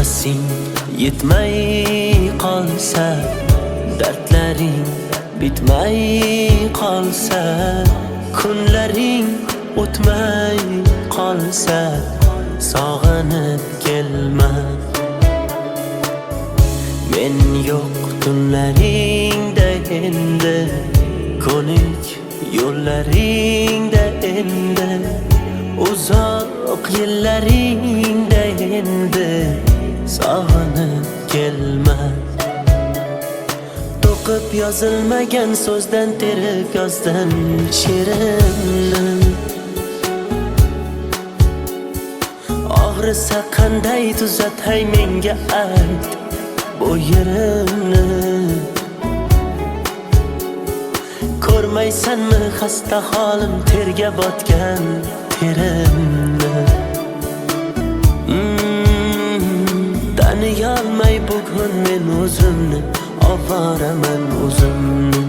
nafasing yetmay qolsa, dardlaring bitmay qolsa, kunlaring o'tmay qolsa, sog'inib kelma. Men yo'q tunlaringda endi, ko'nik yo'llaringda endi, uzoq yillaringda endi, sog'inib kelma. To'qib yozilmagan so'zdan terib yozdim she'rimni. Og'risa qanday tuzatay menga ayt bu yerimni. Ko'rmaysanmi xasta holim, terga botgan terimni. Taniyolmay bugun men o'zimni, ovoraman o'zimni.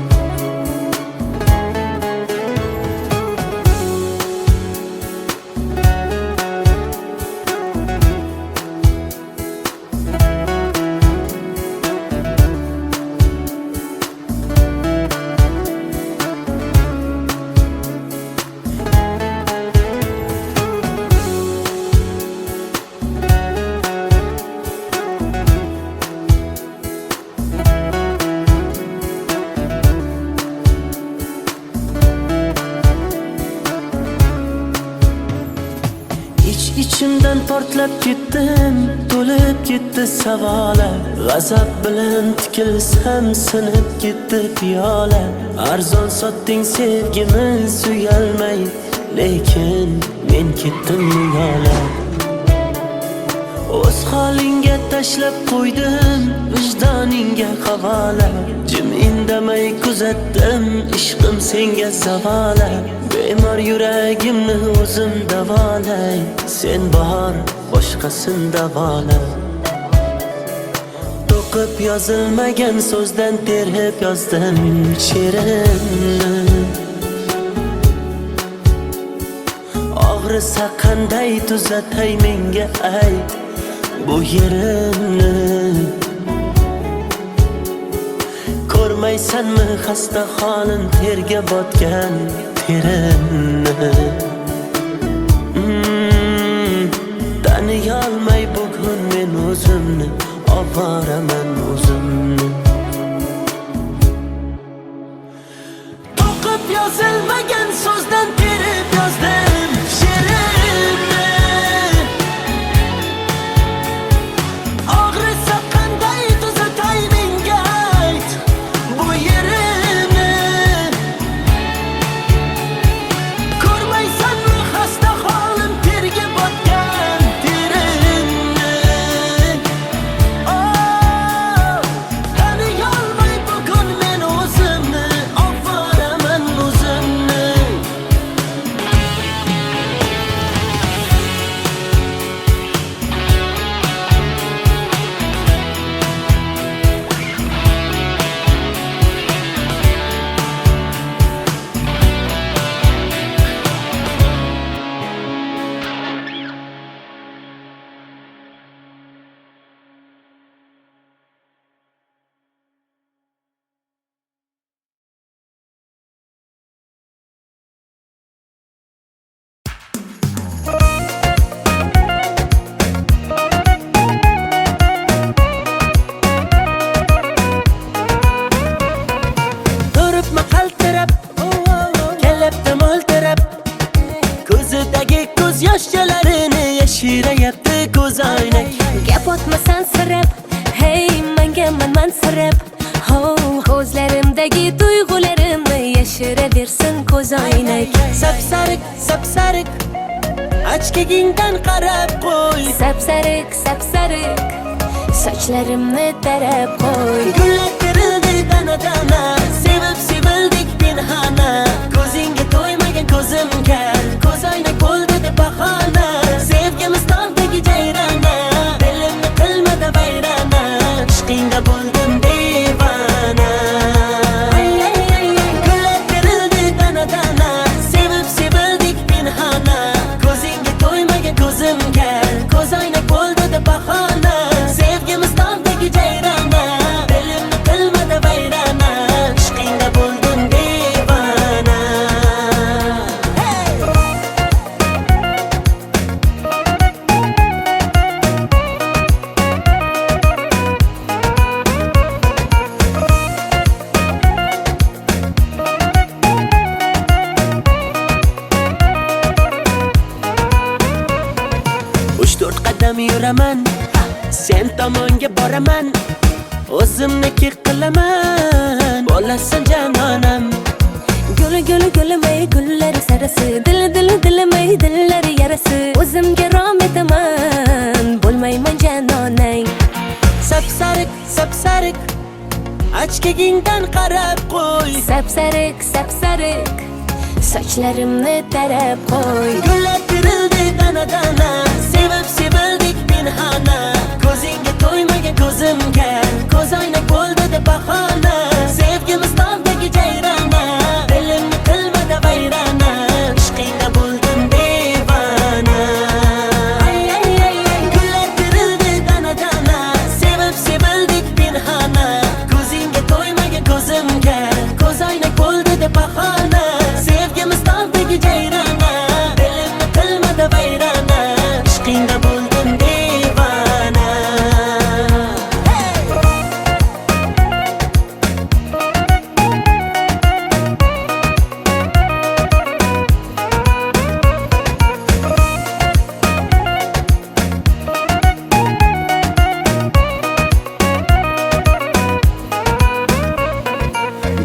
İçimden portlab ketdim, to'lib ketdi savolar. G'azab bilan tikilsam sinib ketdi piyola. Arzon sotding sevgimiz uyalmay, lekin men ketdim yo'la. O'z holingga tashlab qo'ydim, vijdoningga havola. Jim indamay kuzatdim, ishqim senga zavola. Bemor yuragimni o'zim davolay, sen bor boshqasin davola. To'qib yozilmagan so'zdan terib yozdim she'rimni. Og'risa qanday tuzatay menga ayt bu yerimni. Ko'rmaysanmi xasta holim, terga botgan terimni. Taniyolmay bugun men o'zimni, ovoraman o'zimni. To'qib yozilmagan so'zdan terib yozdim she'rimni. Og'risa qanday tuzatay menga ayt bu yerimni. Ko'rmaysanmi xasta holim, terga botgan terimni. Taniyolmay bugun men o'zimni, ovoraman o'zimni. Turibmi qaltirab, kelibdi mo'ltirab, ko'zidagi ko'z yoshchalarini yashirayapti ko'zoynak. Gap otmasan sirab, hey menga mansirab. Ko'zlarimdagi tuyg'ularimni yashiraversin ko'zoynak. Sapsariq, sapsariq, ochkagingdan qarab qo'y. Sapsariq, sapsariq, sochlarimni tarab qo'y. Gullar terildi dana-dana, sevib sevildik pinhona. Ko'zingga to'ymagan ko'zim kar, ko'zoynak bo'ldi deb bahona. Sevgimiz tog'dagi jayrona, dilimni qilmadi vayrona. Ishqingda bo'ldim devona. Gullar terildi dana-dana, sevib sevildik pinhona. Ko'zingga to'ymagan ko'zim kar, ko'zoynak bo'ldi deb bahona. yuraman, sen tomonga boraman, o'zimniki qilaman, bo'lasan janonam. Guli guli gulimay gullar sarasi, dili dili dilimay dillar yarasi, o'zimga rom etaman, bo'lmayman janonang. Sapsariq, sapsariq, achkagingdan qarab qo'y. Sapsariq, sapsariq, sochlarimni tarab qo'y. Gullar terildi dana-dana, sevib sevildik pinhona. Ko'zingga to'ymagan ko'zimga, ko'z oynak bo'ldi deb bahona. Sevgimiz tog'dagi jayrona, dilimni qilmadi vayrona, ishqingda bo'ldim devona. Ay ay ay ay, gullar terildi dana-dana, sevib sevildik pinhona. Ko'zingga to'ymagan ko'zimga, ko'z oynak bo'ldi deb bahona. Sevgimiz tog'dagi jayrona, dilimni qilmadi vayrona, ishqingda bo'ldim devona.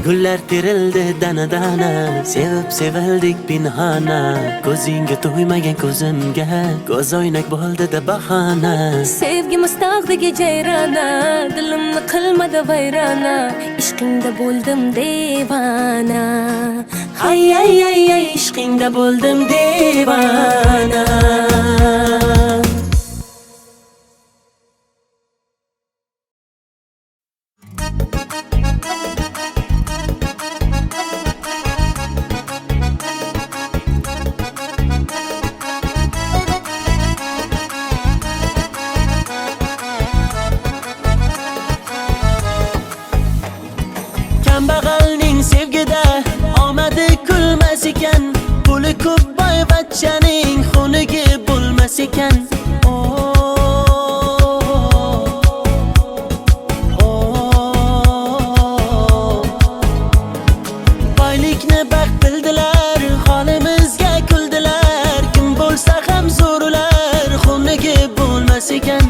Gullar terildi dana-dana, sevib sevildik pinhona. Ko'zingga to'ymagan ko'zimga, ko'z oynak bo'ldi deb bahona. Sevgimiz tog'dagi jayrona, dilimni qilmadi vayrona, ishqingda bo'ldim devona. Ay ay ay ay, ishqingda bo'ldim devona. Kambag'alning sevgida omadi kulmas ekan, puli ko'p boyvachchaning xunigi bo'lmas ekan. Boylikni baxt bildilar, holimizga kuldilar. Kim bo'lsa ham zo'rlar, xunigi bo'lmas ekan.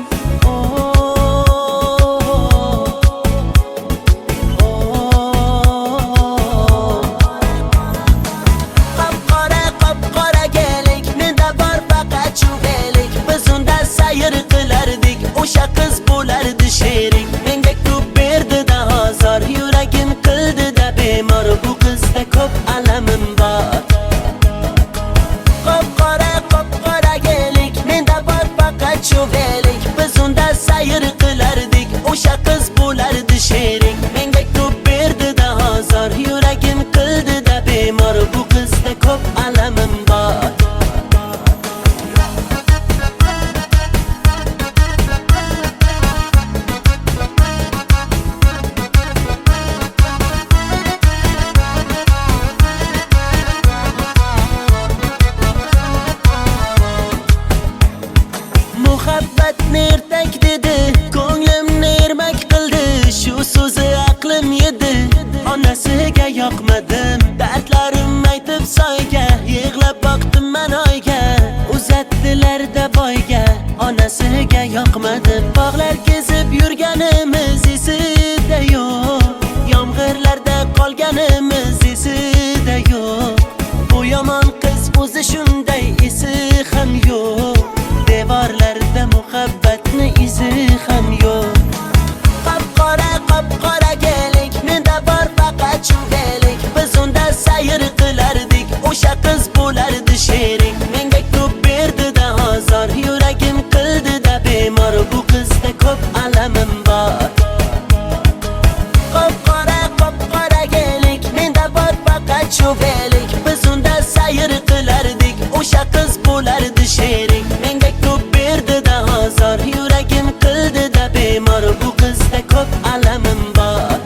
O'sha qiz bo'lardi sherik, menga ko'p berdi-da ozor, yuragim qildi-da bemor. Bu qizda ko'p alamim bor. Qop-qora gelik, menda bor faqat chuvelik. Biz unda sayr qilardik, o'sha qiz bo'lardi sherik, menga ko'p berdi-da ozor, yuragim qildi-da bemor. Bu qizda ko'p alamim bor. Muhabbatni ertak dedi, ko'nglimni ermak qildi. Shu so'zi aqlim yedi, onasiga yoqmadim. Dardlarim aytib soyga, yig'lab boqdim man oyga. Uzatdilar-da boyga, onasiga yoqmadim. Bog'lar kezib yurganimiz esida yo'q, yomg'irlarda qolganimiz esida yo'q. Bu yomon qiz o'zi shunday, esi ham yo'q. Devorlarda muhabbatni izi ham yo'q. Qop-qora gelik, menda bor faqat chuvelik. Biz unda sayr qilardik, o'sha qiz bo'lardi sherik, menga ko'p berdi-da ozor, yuragim qildi-da bemor. Bu qizda ko'p alamim bor. Qop-qora gelik, menda bor faqat chuvelik. Biz unda sayr qilardik, o'sha qiz bo'lardi sherik, menga ko'p berdi-da ozor, yuragim qildi-da bemor. Bu qizda ko'p alamim bor.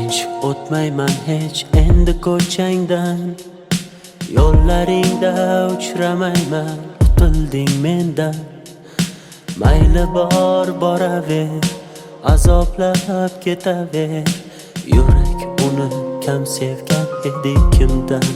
tinch o'tmayman hech endi ko'changdan, yo'llaringda uchramayman, qutilding mendan. Mayli bor boraver, azoblab ketaver, yurak uni kam sevgan edi kimdan.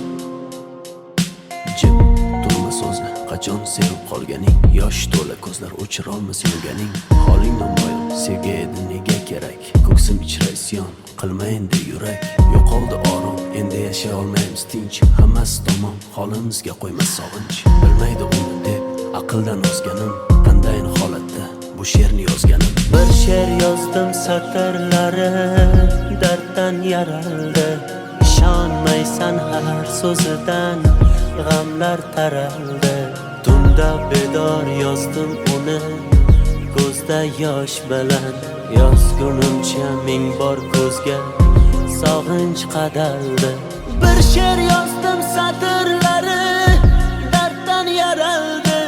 Jim turma so'zla, qachon sevib qolganing, yosh to'la ko'zlar o'chirolmas yurganing. Holing namoyon, sevgi edi nega kerak, ko'ksim ichra isyon, qilma endi yurak. Yo'qoldi orom, endi yashay olmaymiz tinch, hammasi tamom, holimizga qo'ymas sog'inch. Bilmaydi uni deb aqldan ozganim, qandayin holatda bu she'rni yozganim. Bir she'r yozdim satrlari darddan yaraldi, ishonmaysan har so'zidan g'amlar taraldi. Tunda bedor yozdim uni ko'zda yosh bilan, yozgunimcha ming bor ko'zga sog'inch qadaldi. Bir she'r yozdim satrlari darddan yaraldi,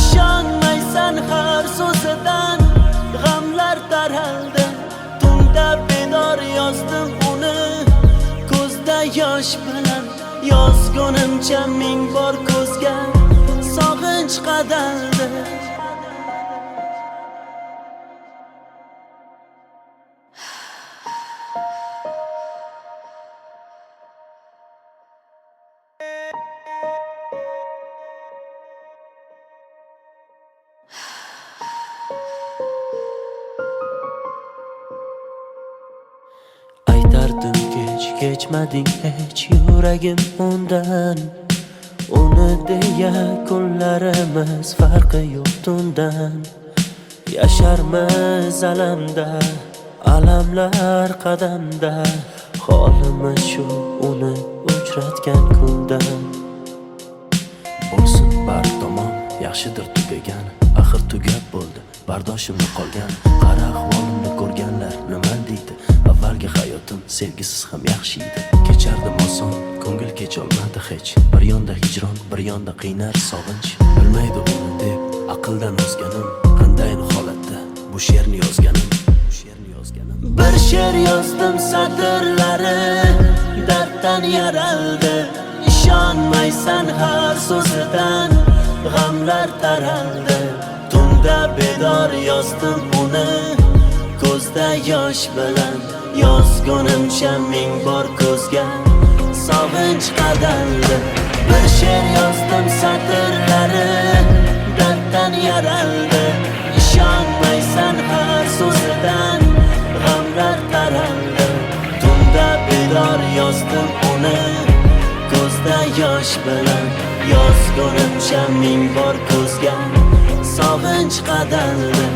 ishonmaysan har so'zidan g'amlar taraldi. Tunda bedor yozdim uni ko'zda yosh bilan, yozgunimcha ming bor ko'zga sog'inch qadaldi. Aytardim kechmading hech yuragim undan, uni deya kunlarimiz farqi yo'q tundan. Yasharmiz alamda, alamlar qadamda, holimiz shu uni uchratgan kundan. Bo'lsin bar tomon, yaxshidir tugagan, axir tugab bo'ldi, bardoshimni qolgan. Qara ahvolimni ko'rganlar nima deydi, avvalgi hayotim sevgisiz ham yaxshi edi. Kechardim oson, ko'ngil kecholmadi hech, bir yonda hijron, bir yonda qiynar sog'inch. Bilmaydi uni deb aqldan ozganim, qandayin holatda bu she'rni yozganim. Bir she'r yozdim satrlari darddan yaraldi, ishonmaysan har so'zidan g'amlar taraldi. Tunda bedor yozdim uni ko'zda yosh bilan, yozgunimcha ming bor ko'zga sog'inch qadaldi. Bir she'r yozdim satrlari darddan yaraldi, ishonmaysan har so'zidan g'amlar taraldi. Tunda bedor yozdim uni ko'zda yosh bilan, yozgunimcha ming bor ko'zga sog'inch qadaldi.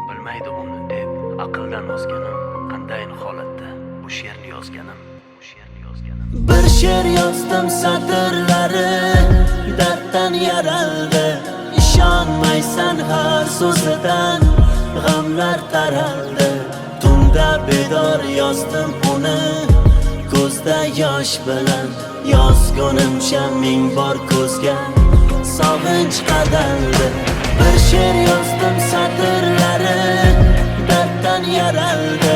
Bilmaydi uni deb aqldan ozganim, qandayin holatda bu she'rni yozganim. Bir she'r yozdim satrlari darddan yaraldi, ishonmaysan har so'zidan g'amlar taraldi. Tunda bedor yozdim uni ko'zda yosh bilan, yozgunimcha ming bor ko'zga sog'inch qadaldi. Bir she'r yozdim satrlari darddan yaraldi,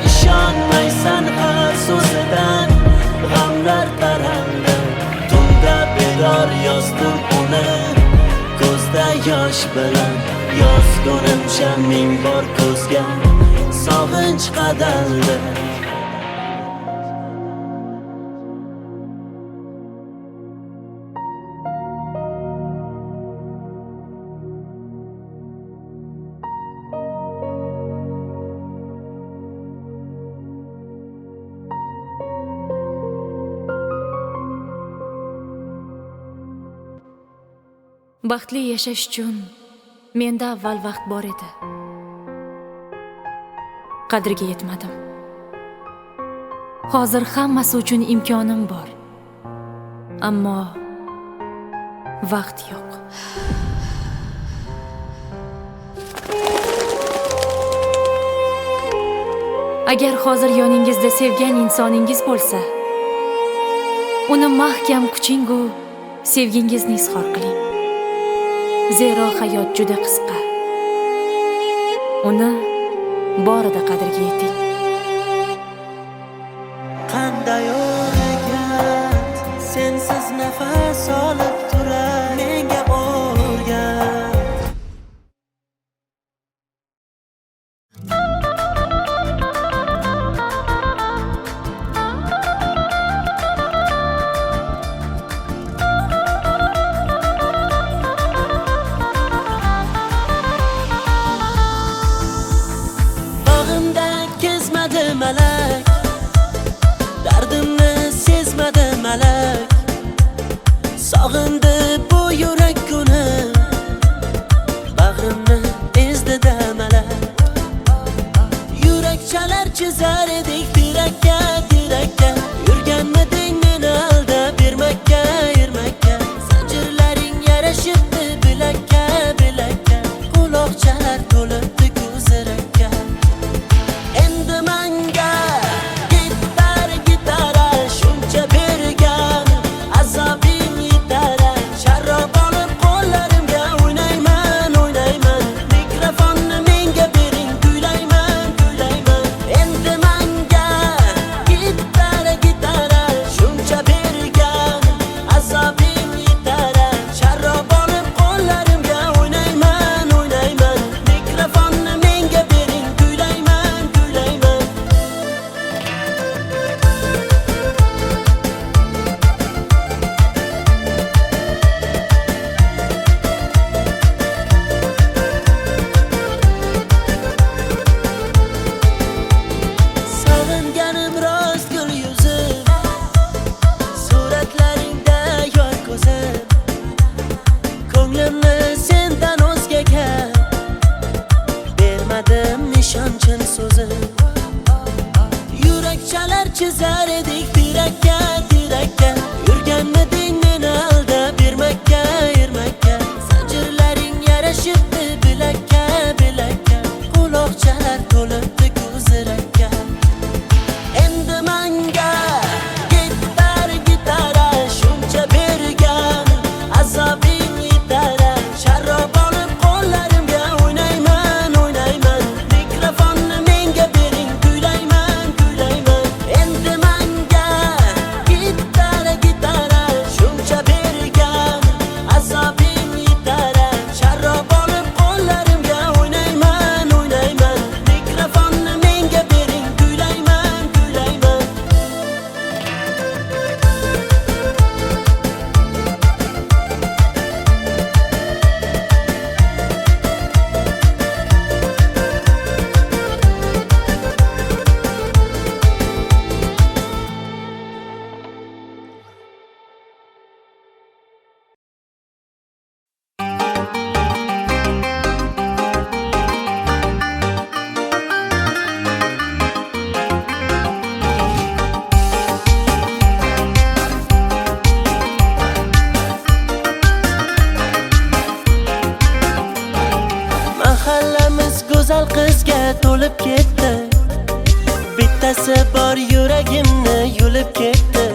ishonmaysan har so'zidan g'amlar taraldi. Tunda bedor yozdim uni ko'zda yosh bilan, yozgunimcha ming bor ko'zga sog'inch qadaldi. Baxtli yashash uchun menda avval vaqt bor edi. Qadriga yetmadim. Hozir hammasi uchun imkonim bor. Ammo vaqt yo'q. Agar hozir yoningizda sevgan insoningiz bo'lsa, uni mahkam kuchingu sevgingizni izhor qiling. Zero hayot juda qisqa. Uni borida qadriga yeting. Qanday o'rgat, sensiz nafas olib turar menga o'rgat. Bag'imda kezmadi malak, dardimni sezmadi malak. Sog'indi bu yurak kuni, bag'rimni ezdida malak. Yurak chalar chizar edik tirakka, tirakka. Yurganmiding meni aldab bermakka, ermakka. Zanjirlaring yarashibdi bilakka, bilakka. Quloqchalar to'libdi ko'zirakka. Endi menga gitara shuncha bergan, azobing yetar. Sharrob olib qo'llarimga o'ynayman, o'ynayman. Mikrofonni menga bering, kuylayman, kuylayman. Endi menga gitara shuncha bergan, azobing yetar. Sharrob olib qo'llarimga o'ynayman, o'ynayman. Mikrofonni menga bering, kuylayman, kuylayman. Sog'inganim rost gul yuzim, suratlaringda yor ko'zim. Ko'nglimni sendan o'zgaga bermadim nishon-chin so'zim. Yurak chalar chizar edik tirakka, tirakka. Yurganmiding meni aldab bermakka, ermakka. Zanjirlaring yarashibdi bilakka, bilakka. Quloqchalar to'libdi ko'zirakka. Endi menga gitara shuncha bergan, azobing yetar. Sharrob olib qo'llarimga o'ynayman, o'ynayman. Mikrofonni menga bering, kuylayman, kuylayman. Endi menga gitara shuncha bergan, azobing yetar. Sharrob olib qo'llarimga o'ynayman, o'ynayman. Mikrofonni menga bering, kuylayman, kuylayman. Mahallamiz go'zal qizga to'lib ketdi. Bittasi bor yuragimni yulib ketdi.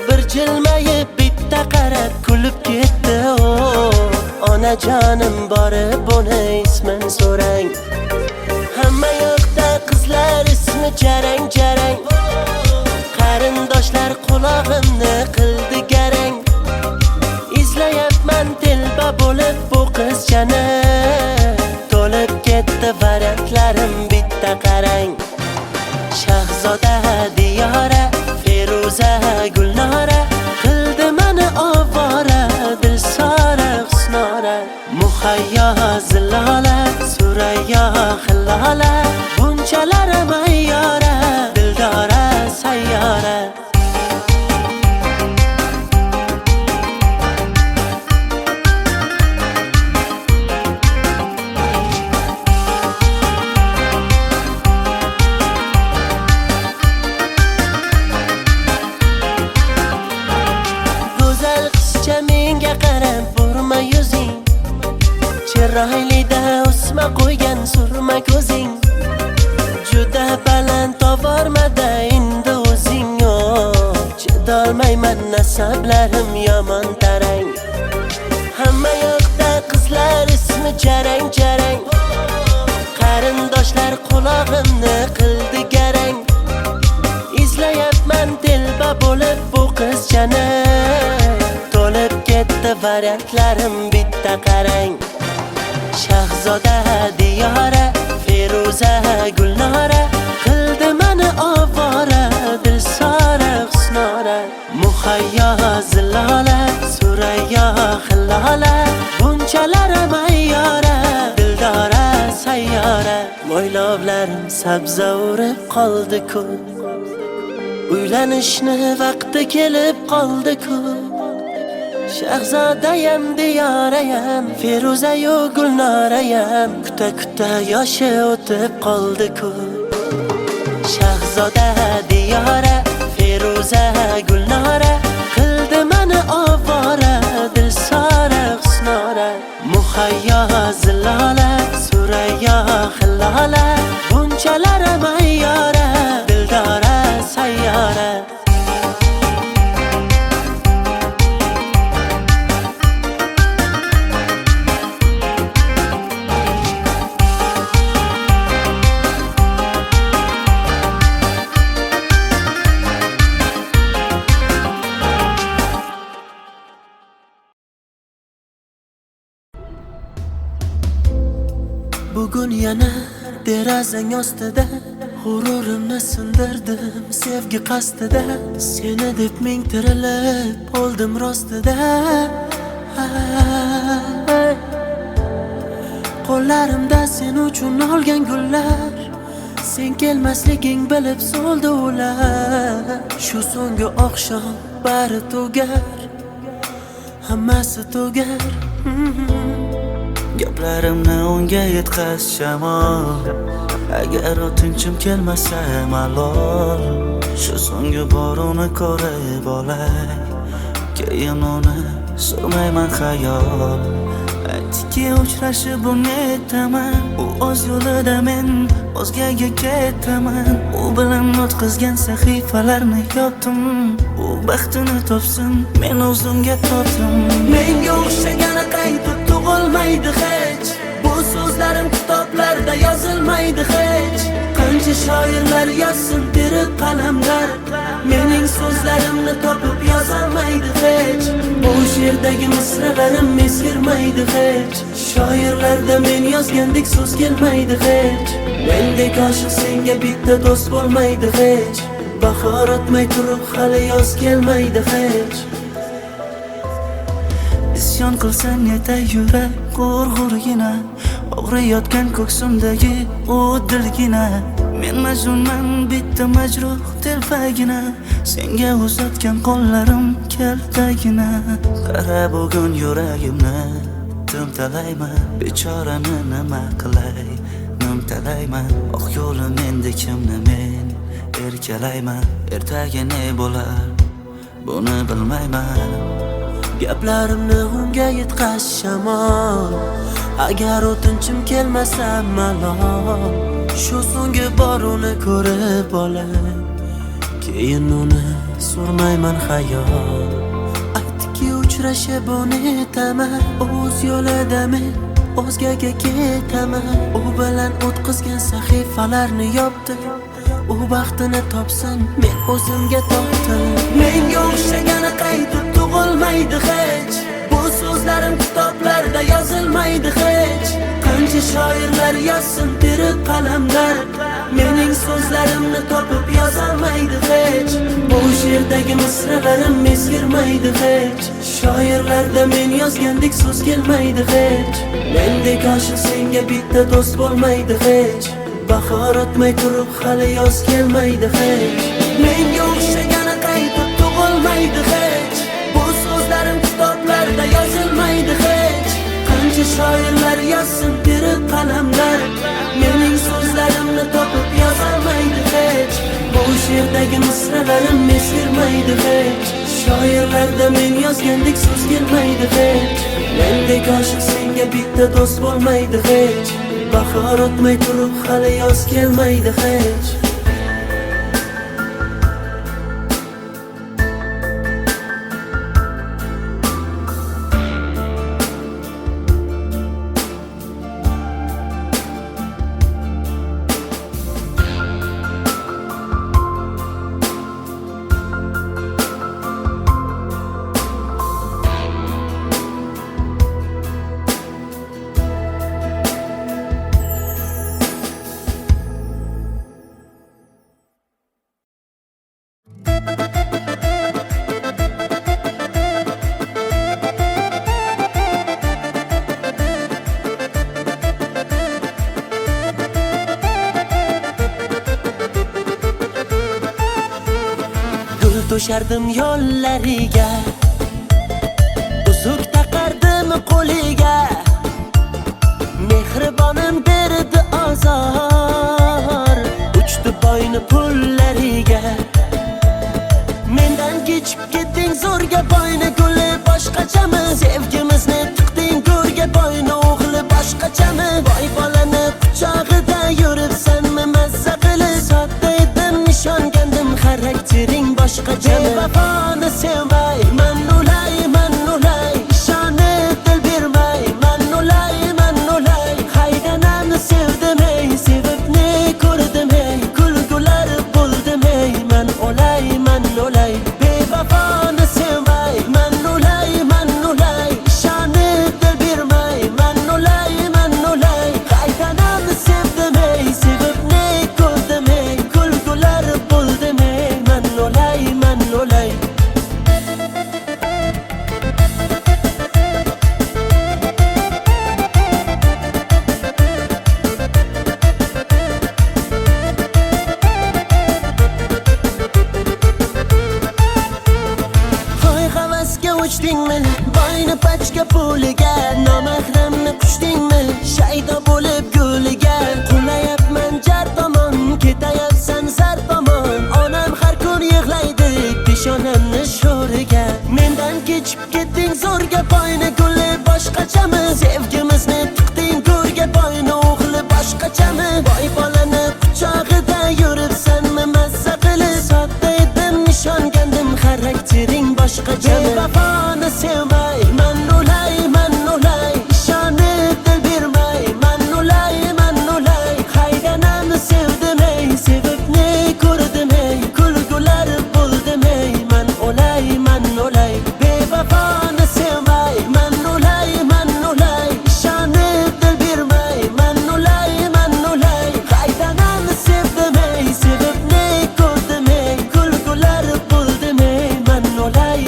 Bir jilmayib bitta qarab kulib ketdi. Onajonim borib uni ismin so'rang. Hamma yoqda qizlar ismi jarang jarang. Qarindoshlar qulog'imni qildi garang. Izlayapman telba bo'lib bu qizchani. To'lib ketdi variantlarim bitta qarang. Shahzoda Diyora, Feruza Gulnora qildi meni ovora, Dilsora Husnora. Muhayyo Zilola, Surayyo Hillola, bunchalar mayyora, Dildora sayyora. Chiroylida o'sma qo'ygan surma ko'zing juda baland tovormada endi o'zing yo'q. Chidolmayman nasablarim yomon tarang. Hamma yoqda qizlar ismi jarang jarang. Qarindoshlar qulog'imni qildi garang. Izlayapman telba bo'lib bu qizchani. To'lib ketdi variantlarim bitta qarang. Shahzoda Diyora, Feruza Gulnora qildi meni ovora, Dilsora Husnora. Muhayyo Zilola, Surayyo Hillola, bunchalar mayyora, Dildora sayyora. Mo'ylovlarim sabza urib qoldi-ku, uylanishni vaqti kelib qoldi-ku. Shahzodayam Diyorayam, Feruzayu Gulnorayam kuta kuta yoshi o'tib qoldi-ku. Shahzoda Diyora, Feruza Gulnora qildi meni ovora, Dilsora Husnora. Muhayyo Zilola, Surayyo Hillola, bunchalar mayyora, Dildora sayyora. Bugun yana derazang ostida g'ururimni sindirdim sevgi qasdida. Seni deb ming tirilib oldim rostida. Qo'llarimda sen uchun olgan gullar, sen kelmasliging bilib so'ldi ular. Shu so'nggi oqshom bari tugar, hammasi tugar. Gaplarimni unga yetkaz shamol, agar o'tinchim kelmasa malol. Shu so'nggi bor uni ko'rib olay, keyin uni surmayman xayol. Aytdiki uchrashib unetaman, u o'z yo'lida men o'zgaga ketaman. U bilan o'tkazgan sahifalarni yopdim, u baxtini topsin men o'zimga topdim. Menga o'xshagani qaytib tug'ilmaydi hech, bu so'zlarim kitoblarda yozilmaydi hech. Qancha shoirlar yozsin terib qalamlar, mening so'zlarimni topib yozolmaydi hech. Bu she'rdagi misralarim eskirmaydi hech. Shoirlarda men yozgandek so'z kelmaydi hech. Mendek oshiq senga bitta do'st bo'lmaydi hech. Bahor o'tmay turib hali yoz kelmaydi hech. Isyon qilsang yetay yurak g'urg'urgina, og'riyotgan ko'ksimdagi u dilgina. Men majnunman bitta majruh telpagina, senga uzatgan qo'llarim kaltagina. Qara bugun yuragimni timtalayman, bechorani nima qilay nimtalayman. Oq yo'lim endi kimni men erkalayman, ertaga ne bo'lar buni bilmayman. Gaplarimni unga yetkaz shamol, agar o'tinchim kelmasa malol. Shu so'nggi bor uni ko'rib olay, keyin uni surmayman xayol. Aytdiki uchrashib unetaman, o'z yo'lida men o'zgaga ketaman. U bilan o'tkazgan sahifalarni yopdim, u baxtini topsin men o'zimga topdim. Menga o'xshagani qaytib tug'ilmaydi hech, bu so'zlarim kitoblarda yozilmaydi hech. Qancha shoirlar yozsin terib qalamlar, mening so'zlarimni topib yozolmaydi hech. Bu she'rdagi misralarim eskirmaydi hech. Shoirlarda men yozgandek so'z kelmaydi hech. Mendek oshiq senga bitta do'st bo'lmaydi hech. Bahor o'tmay turib hali yoz kelmaydi hech. Menga o'xshagani qaytib tug'ilmaydi hech, bu so'zlarim kitoblarda yozilmaydi hech. Qancha shoirlar yozsin terib qalamlar, mening so'zlarimni topib yozolmaydi hech. Bu she'rdagi misralarim eskirmaydi hech. Shoirlarda men yozgandek so'z kelmaydi hech. Mendek oshiq senga bitta do'st bo'lmaydi hech. Bahor o'tmay turib hali yoz kelmaydi hech. To'shardim yo'llariga, uzuk taqardim qo'liga. Mehribonim berdi azor, uchdi boyni pullariga. Mendan kechib ketding zo'rga boyni guli boshqachami? Sevgimizni tiqding go'rga boyni o'g'li boshqachami? Boy bolani quchog'ida yuribsanmi mazza qilib? Sodda edim nishongandim xaraktering boshqacha. Bevafoni sevmay man ulay ishonib dil bermay man ulay haydanamni sevdim ey, sevib ne ko'rdim ey, kulgular bo'ldim ey man ulay bevafoni sevmay man ulay ishonib dil bermay man ulay haydanamni sevdim ey, sevib ne ko'rdim ey, kulgular bo'ldim ey man ulay Hoy havasga uchdingmi, boyni pachka puliga, nomahramni qushdingmi, shaydo bo'lib g'uliga. Qulayapman jar tomon, ketayapsan zar tomon, onam har kun yig'laydi peshonamni sho'riga. Mendan kechib ketding zo'rga boyni guli boshqachami? Sevgimizni tiqding go'rga boyni o'g'li boshqachami? Boy bolani quchog'ida yuribsanmi mazza qilib? Sodda edim nishongandim xaraktering boshqacha. Bevafoni sevmay man ulay ishonib dil bermay man ulay haydanamni sevdim ey, sevib ne ko'rdim ey, kulgular bo'ldim ey man ulay bevafoni sevmay man ulay ishonib dil bermay man ulay haydanamni sevdim ey, sevib ne ko'rdim ey, kulgular bo'ldim ey man ulay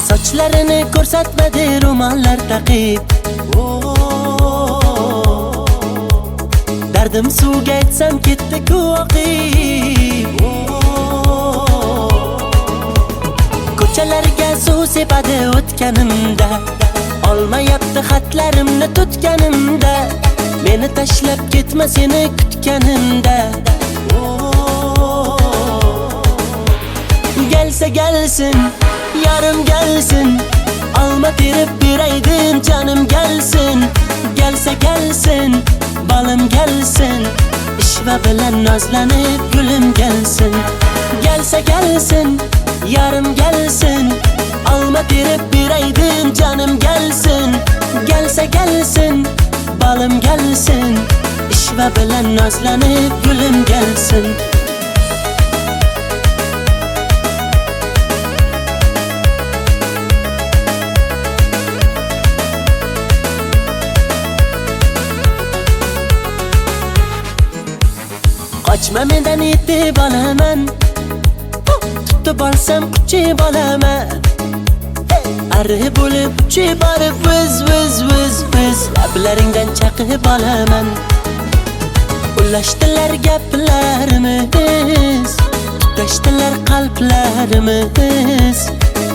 Sochlarini ko'rsatmadi ro'mollar taqib. Dardim suvga aytsam ketdi-ku oqib. Ko'chalarga suv sepadi o'tganimda, olmayapti xatlarimni tutganimda. Meni tashlab ketma seni kutganimda. Gelsa gelsin, yarım gelsin, alma terib beraydim canım gelsin. Gelsa gelsin, balım gelsin, ishva bilan nozlanib gulim gelsin. Gelsa gelsin, yarım gelsin, alma terib beraydim canım gelsin. Gelsa gelsin, balım gelsin, ishva bilan nozlanib gulim gelsin. Qochma mendan yetib olaman, kutib olsam quchib olaman. Arif bo'lib uchib borib viz lablaringdan chaqib olaman. Ulashdilar gaplarimiz, tutashdilar qalblarimiz.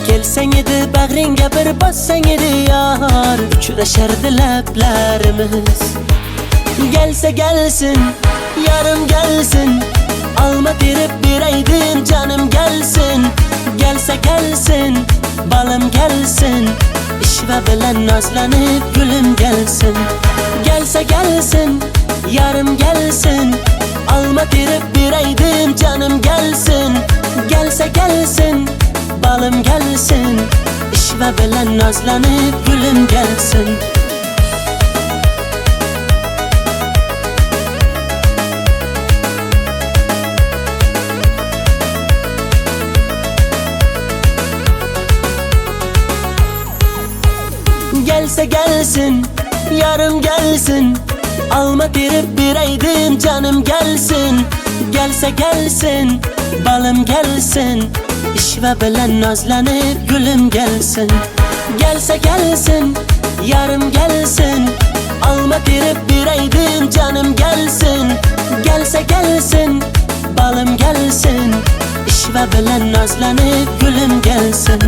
Kelsang edi bag'ringga bir bossang edi yor, uchrashardi lablarimiz. Gelsa gelsin, yarım gelsin, alma terib beraydim canım gelsin. Gelsa gelsin, balım gelsin, ishva bilan nozlanib gülüm gelsin. Gelsa gelsin, yarım gelsin, alma terib beraydim canım gelsin. Gelsa gelsin, balım gelsin, ishva bilan nozlanib gülüm gelsin. Gelsa gelsin, yarım gelsin, alma terib beraydim canım gelsin. Gelsa gelsin, balım gelsin, ishva bilan nozlanib gülüm gelsin. Gelsa gelsin, yarım gelsin, alma terib beraydim canım gelsin. Gelsa gelsin, balım gelsin, ishva bilan nozlanib gülüm gelsin.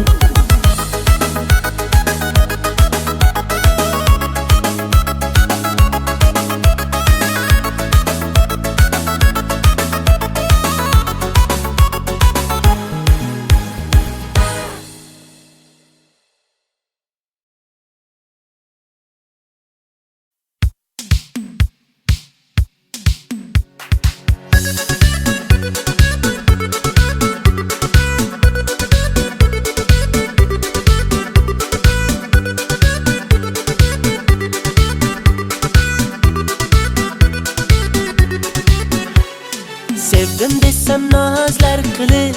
Sevdim desem nazlar qilib,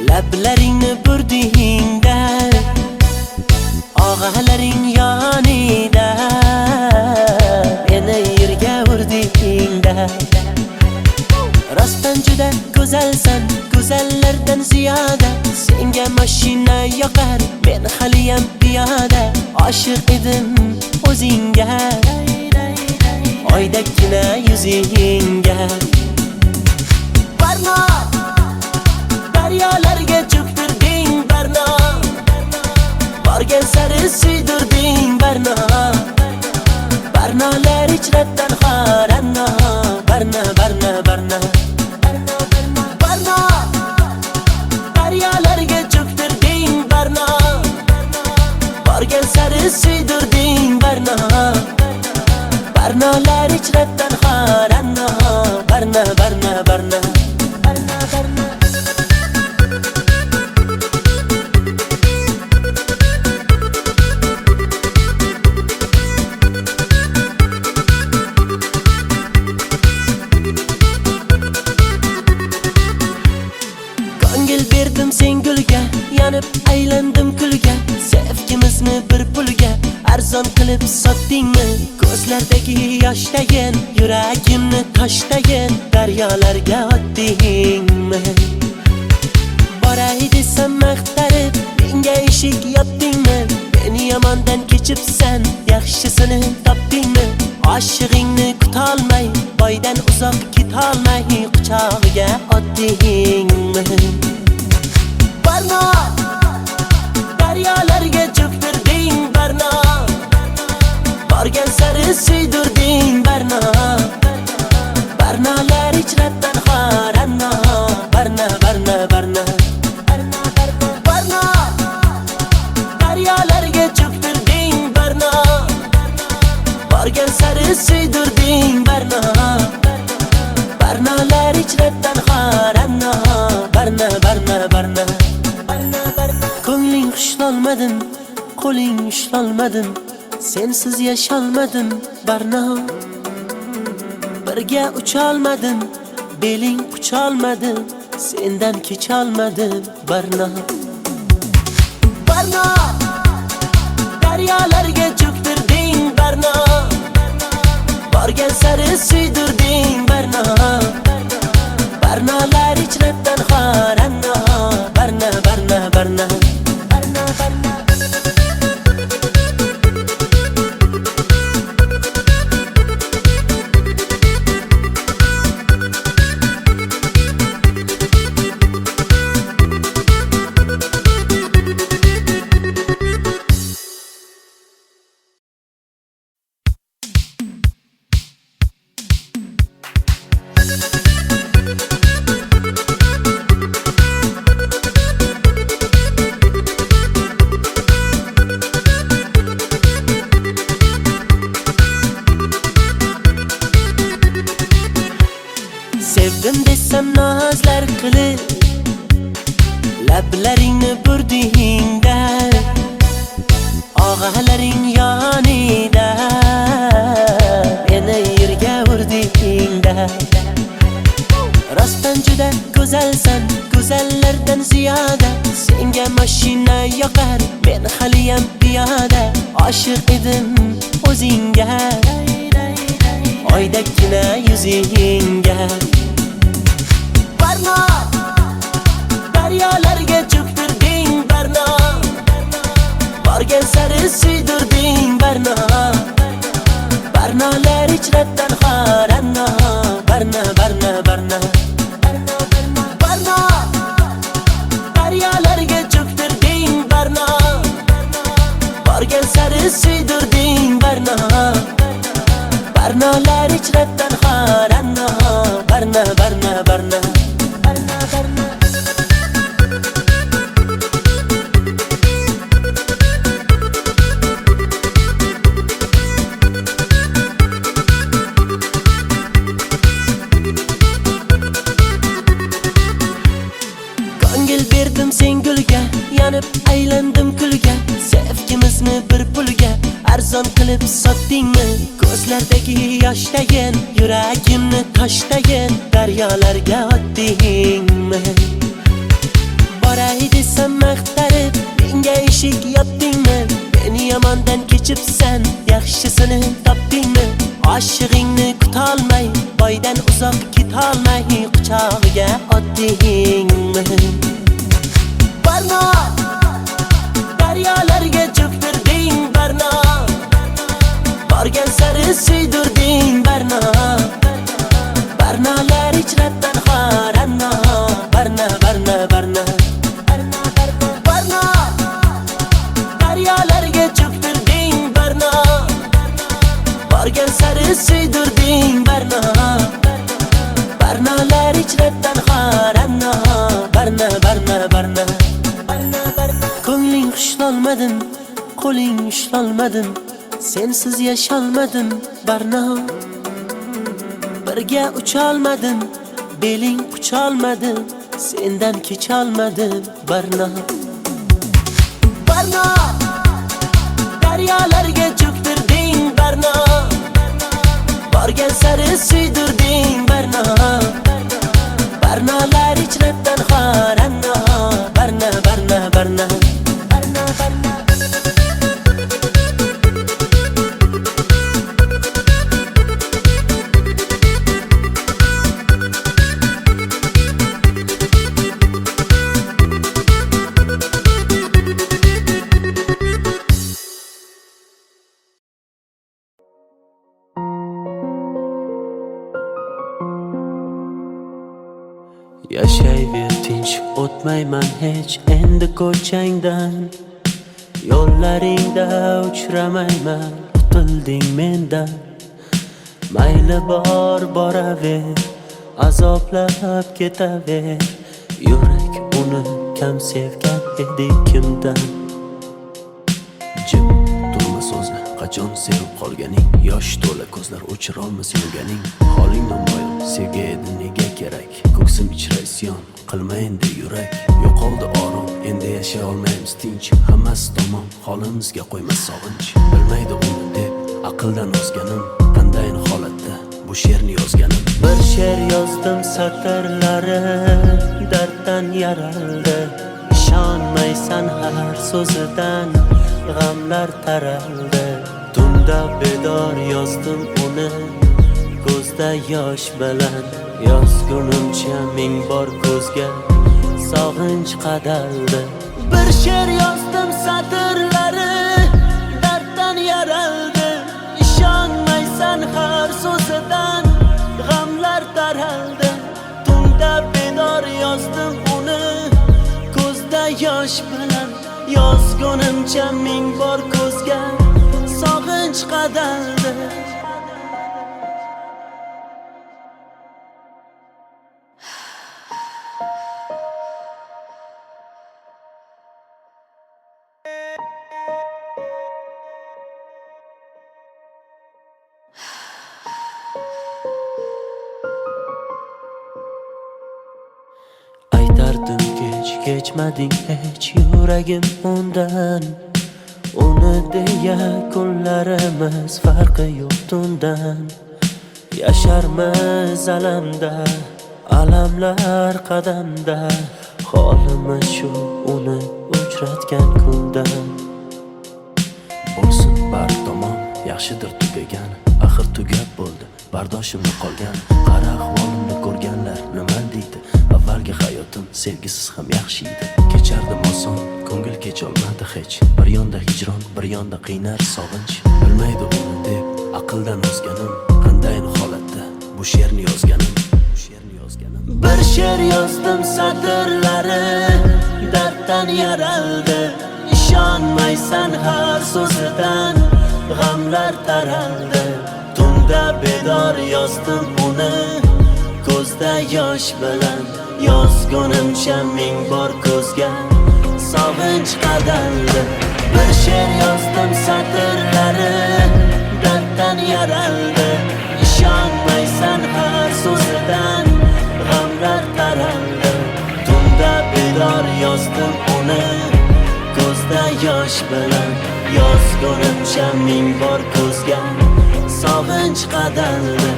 lablaringni burdingda, og'alaring yonida, meni yerga urdingda. Rostdan juda go'zalsan, go'zallardan ziyoda. Senga mashina yoqar, men haliyam piyoda. Oshiq edim o'zingga, oydagina yuzingga. Barno, daryolarga cho'ktirding barno, borgan sari suydirding barno. Barnolar ichrabdan xoranno, barno. Barno, daryolarga cho'ktirding barno, borgan sari suydirding barno. Barnolar ichrabdan xoranno, barno. Ko'ngil berdim sen gulga, yanib aylandim kulga. Sevgimizni bir pulga arzon qilib sotdingmi? Ko'zlardagi yoshdayin, yuragimni toshdayin, daryolarga otdingmi? Boray desam maqtarib, menga eshik yopdingmi? Meni yomondan kechibsan, yaxshisini topdingmi? Oshig'ingni kutolmay, boydan uzoq ketolmay, quchog'iga otdingmi? Barno, daryolarga cho'ktirding barno, borgan sari suydirding barno. Barnolar ichrabdan xoranno, barno. Barno, daryolarga cho'ktirding barno, borgan sari suydirding barno. Barnolar ichrabdan xoranno, barno. Ko'ngling xushlolmadim, qo'ling ushlolmadim, sensiz yasholmadim barno. Birga ucholmadim, beling qucholmadim, sendan kecholmadim barno. Barno, daryolarga cho'ktirding barno, borgan sari suydirding barno. Barnolar ichrabdan xoranno, Sevdim desam nozlar qilib lablaringni burdingda og'alaring yonida meni yerga urdingda rostdan juda go'zalsan go'zallardan ziyoda senga mashina yoqar men haliyam piyoda oshiq edim o'zingga oydagina yuzingga Barno daryolarga cho'ktirding Barno borgan sari suydirding Barno Barnolar ichrabdan xoranno Barno Barno Barno Barno daryolarga cho'ktirding Barno borgan sari suydirding Barno Barnolar ichrabdan xoranno Barno Barno Barno Barno Barno Ko'ngil berdim sen gulga yonib aylandim kulga sevgimizni bir pulga arzon qilib sotdingmi ko'zlardagi yoshdagin yuragimni toshdagin daryolarga otdingmi boray desam maqtarib menga eshik yopdingmi meni yomondan kechibsan yaxshisini topdingmi oshig'ingni kutolmay boydan uzoq ketolmay quchog'iga otdingmi Barno daryolarga cho'ktirding Barno borgan sari suydirding Barno Barnolar ichrabdan xoranno Barno Barno Barno Barno daryolarga cho'ktirding Barno borgan sari suydirding Barno Barnolar ichrabdan xoranno Barno Barno Barno Ko'ngling xushlolmadim qo'ling ushlolmadim sensiz yasholmadim Barno birga ucholmadim beling qucholmadim sendan kecholmadim Barno Barno daryolarga cho'ktirding Barno borgan sari suydirding Barno Barnolar ichrabdan xoranno Barno Barno Barno Barno Barno Yashayver tinch o'tmayman hech endi ko'changdan yo'llaringda uchramayman qutilding mendan mayli bor boraver azoblab ketaver yurak uni kam sevgan edi kimdan jim turma so'zla qachon sevib qolganing yosh to'la ko'zlar o'chirolmas yurganing holing namoyon sevgi edi nega kerak ko'ksim ichra isyon qilma endi yurak yo'qoldi orom endi yashay olmaymiz tinch hammasi tamom holimizga qo'ymas sog'inch bilmaydi uni deb aqldan ozganim qandayin holatda bu she'rni yozganim bir she'r yozdim satrlari darddan yaraldi ishonmaysan har so'zidan g'amlar taraldi tunda bedor yozdim uni ko'zda yosh bilan yozgunimcha ming bor ko'zga sog'inch qadaldi bir she'r yozdim satrlari darddan yaraldi ishonmaysan har so'zidan g'amlar taraldi tunda bedor yozdim uni ko'zda yosh bilan yozgunimcha ming bor ko'zga sog'inch qadaldi Yurdim kech, kechmading hech yuragim undan. Uni deya kunlarimiz farqi yo'q tundan. Yasharmiz alamda, alamlar qadamda. Holimiz shu uni uchratgan kundan. Bo'lsin bar tomon, yaxshidir tugagan. Axir tugab bo'ldi, bardoshimni qolgan. Qara ahvolimni ko'rganlar nima deydi? Avvalgi hayotim sevgisiz ham yaxshi edi. Kechardim oson, ko'ngil kecholmadi hech. Bir yonda hijron, bir yonda qiynar sog'inch. Bilmaydi uni deb aqldan ozganim. Qandayin holatda bu she'rni yozganim. Bir she'r yozdim satrlari darddan yaraldi. İşonmaysan har so'zidan g'amlar taraldi. Tunda bedor yozdim uni ko'zda yosh bilan. Yozgunimcha ming bor ko'zga sog'inch qadaldi. Bir she'r yozdim satrlari darddan yaraldi. İşonmaysan har so'zidan g'amlar taraldi. Tunda bedor yozdim uni ko'zda yosh bilan. Yozgunimcha ming bor ko'zga sog'inch qadaldi.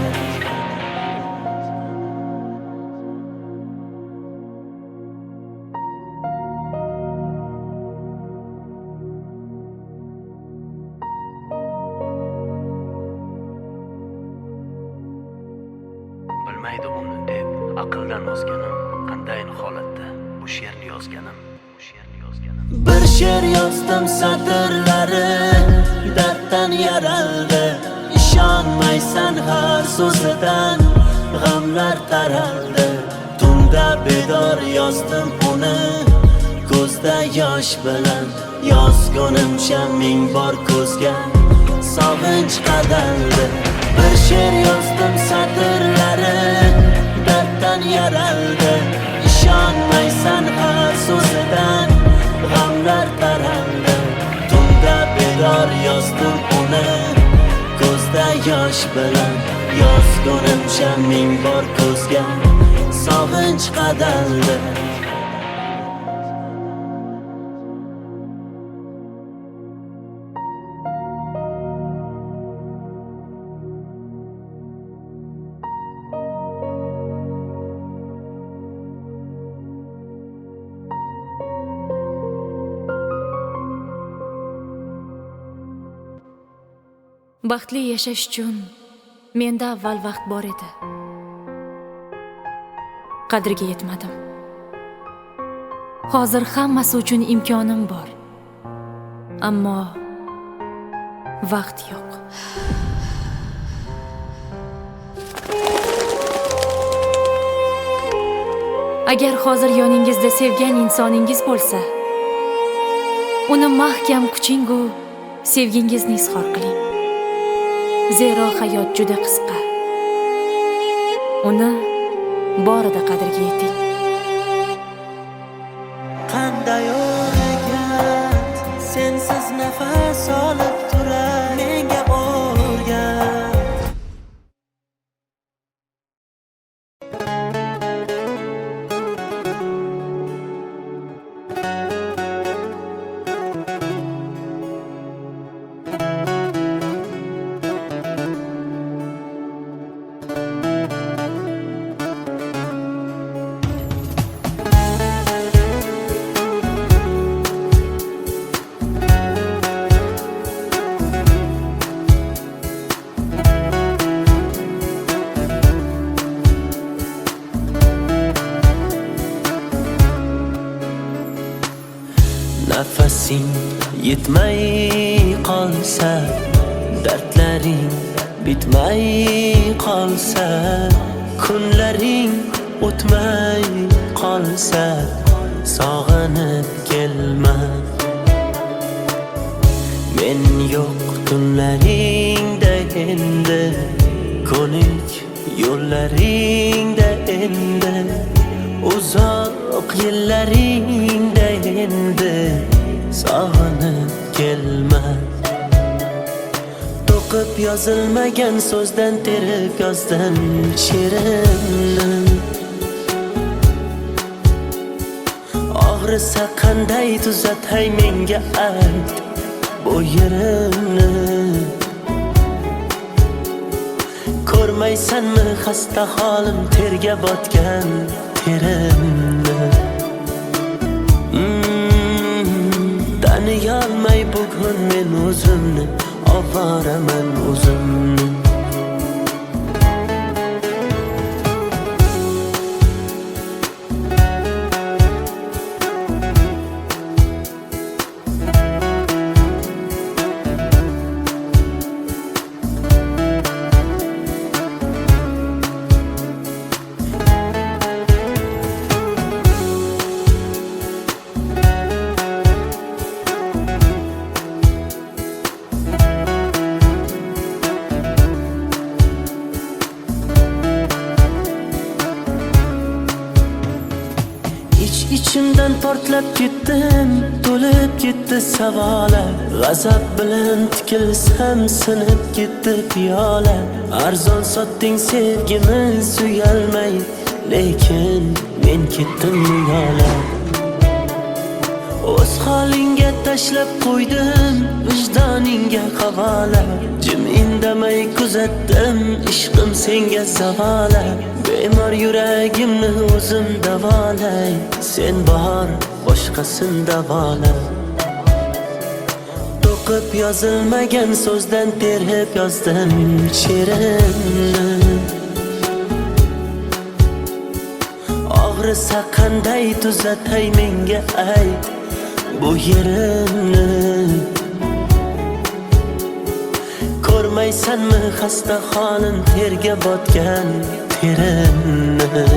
Bilmaydi uni deb aqldan ozganim. Qandayin holatda bu she'rni yozganim. Bir she'r yozdim satrlari darddan yaraldi. İşonmaysan har so'zidan g'amlar taraldi. Tunda bedor yozdim uni ko'zda yosh bilan. Yozgunimcha ming bor ko'zga sog'inch qadaldi. Bir she'r yozdim satrlari darddan yaraldi. İşonmaysan har so'zidan g'amlar taraldi. Tunda bedor yozdim uni ko'zda yosh bilan. Yozgunimcha ming bor ko'zga sog'inch qadaldi. Baxtli yashash uchun menda avval vaqt bor edi. Qadriga yetmadim. Hozir hammasi uchun imkonim bor. Ammo vaqt yo'q. Agar hozir yoningizda sevgan insoningiz bo'lsa, uni mahkam kuchingu sevgingizni izhor qiling. Zero hayot juda qisqa. Uni borida qadriga yeting. Qanday o'rgat sensiz nafas olib turar menga o'rgat. Nafasing yetmay qolsa, dardlaring bitmay qolsa, kunlaring o'tmay qolsa, sog'inib kelma. Men yo'q tunlaringda endi, ko'nik yo'llaringda endi, uzoq yillaringda endi, sog'inib kelma. To'qib yozilmagan so'zdan terib yozdim she'rimni. Og'risa qanday tuzatay menga ayt bu yerimni. Ko'rmaysanmi xasta holim terga botgan terimni. Taniyolmay bugun men o'zimni, ovoraman o'zimni. İçimden portlab ketdim, to'lib ketdi savolar. G'azab bilan tikilsam sinib ketdi piyola. Arzon sotding sevgimiz uyalmay, lekin men ketdim yo'la. O'z holingga tashlab qo'ydim, vijdoningga havola. Jim indamay kuzatdim, ishqim senga zavola. Bemor yuragimni o'zim davolay, sen bor boshqasin davola. To'qib yozilmagan so'zdan terib yozdim she'rimni. Og'risa qanday tuzatay menga ayt bu yerimni. Ko'rmaysanmi xasta holim terga botgan terimni.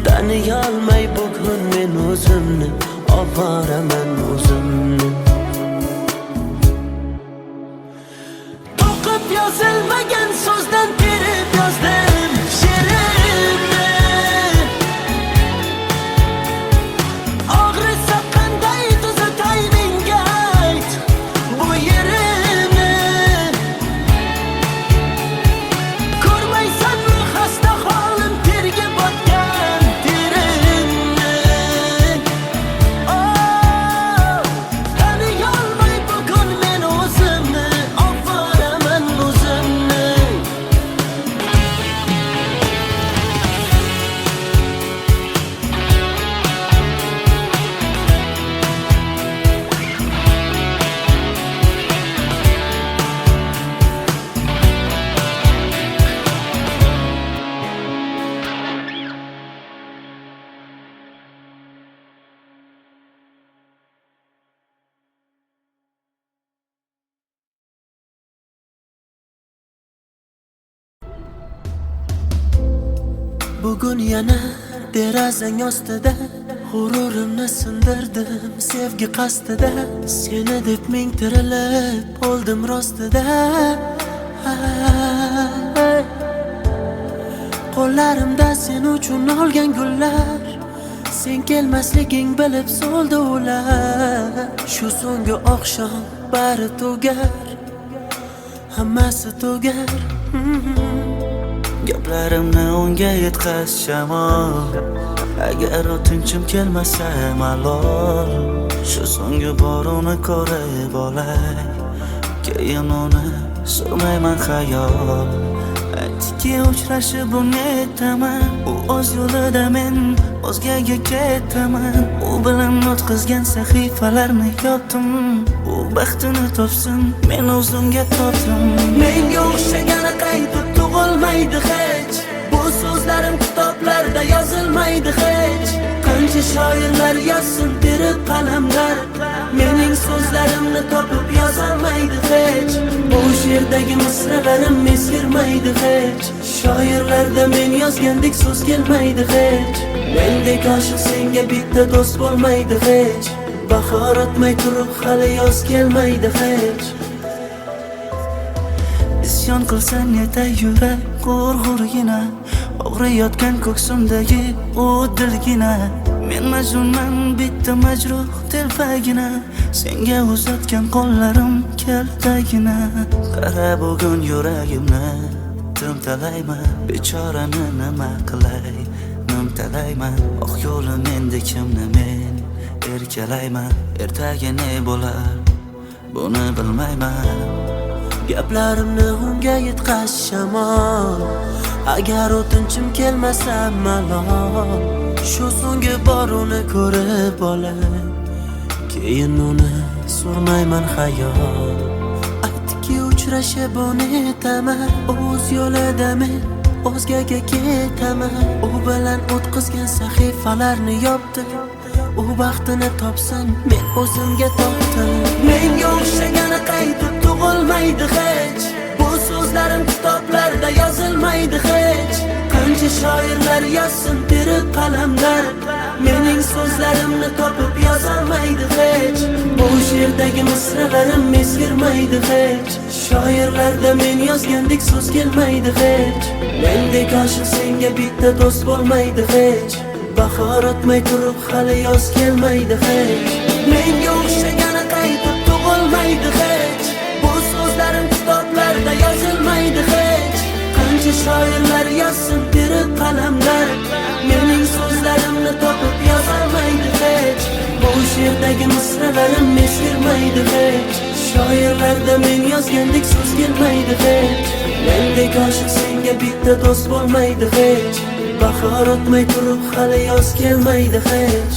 Taniyolmay bugun men o'zimni, ovoraman o'zimni. To'qib yozilmagan so'zdan terib yozdim she'rimni. Og'risa qanday tuzatay menga ayt bu yerimni. Ko'rmaysanmi xasta holim terga botgan terimni. Taniyolmay bugun men o'zimni, ovoraman o'zimni. Bugun yana derazang ostida g'ururimni sindirdim sevgi qasdida. Seni deb ming tirilib bo'ldim rostida. Qo'llarimda sen uchun olgan gullar, sen kelmasliging bilib so'ldi ular. Shu so'nggi oqshom bari tugar, hammasi tugar. Gaplarimni unga yetkaz shamol, agar o'tinchim kelmasa malol. Shu so'nggi bor uni ko'rib olay, keyin uni surmayman xayol. Aytdiki uchrashib uni aytaman, u o'z yo'lida men o'zgaga ketaman. U bilan o'tkazgan sahifalarni yopdim, u baxtini topsin, men o'zimga topdim. Menga o'xshagani qaytib tug'ilmaydi hech, bu so'zlarim kitoblarda yozilmaydi hech. Qancha shoirlar yozsin terib qalamlar, mening so'zlarimni topib yozolmaydi hech. Bu she'rdagi misralarim eskirmaydi hech. Shoirlarda men yozgandek so'z kelmaydi hech. Mendek oshiq senga bitta do'st bo'lmaydi hech. Bahor o'tmay turib hali yoz kelmaydi hech. Isyon qilsam yetar yurak g'urg'urgina, og'riyotgan ko'ksimdagi u dilgina. Men majnunman bitta majruh telpagina, senga uzatgan qo'llarim kaltagina. Qara bugun yuragimni timtalayman, bechorani nima qilay, jonim talayman oq yo'lim endi kimni men erkalayman ertaga ne bo'lar buni bilmayman Gaplarimni unga yetkazshamon Agar o'tinchim kelmasa malol Shu so'nggi bor uni ko'rib olay Keyin uni so'rmayman xayol Aytdiki uchrashib unutaman O'z yo'lida men o'zgaga ketaman U bilan o'tkazgan sahifalarni yopdim U baxtini topsin men o'zimga topdim Menga o'xshagani qaytib tug'ilmaydi hech Bu so'zlarim kitoblarda yozilmaydi hech Qancha shoirlar yozsin terib qalamlar Mening so'zlarimni topib yozolmaydi hech Bu she'rdagi misralarim eskirmaydi hech Shoirlarda men yozgandek so'z kelmaydi hech Mendek oshiq senga bitta do'st bo'lmaydi hech Bahor o'tmay turib hali yoz kelmaydi hech Menga o'xshagani qaytib tug'ilmaydi hech Bu so'zlarim kitoblarda yozilmaydi hech Qancha shoirlar yozsin terib qalamlar Mening so'zlarimni topib yozolmaydi hech Bu she'rdagi misralarim eskirmaydi hech Shoirlarda men yozgandek so'z kelmaydi hech Mendek oshiq senga bitta do'st bo'lmaydi hech Bahor o'tmay turib hali yoz kelmaydi hech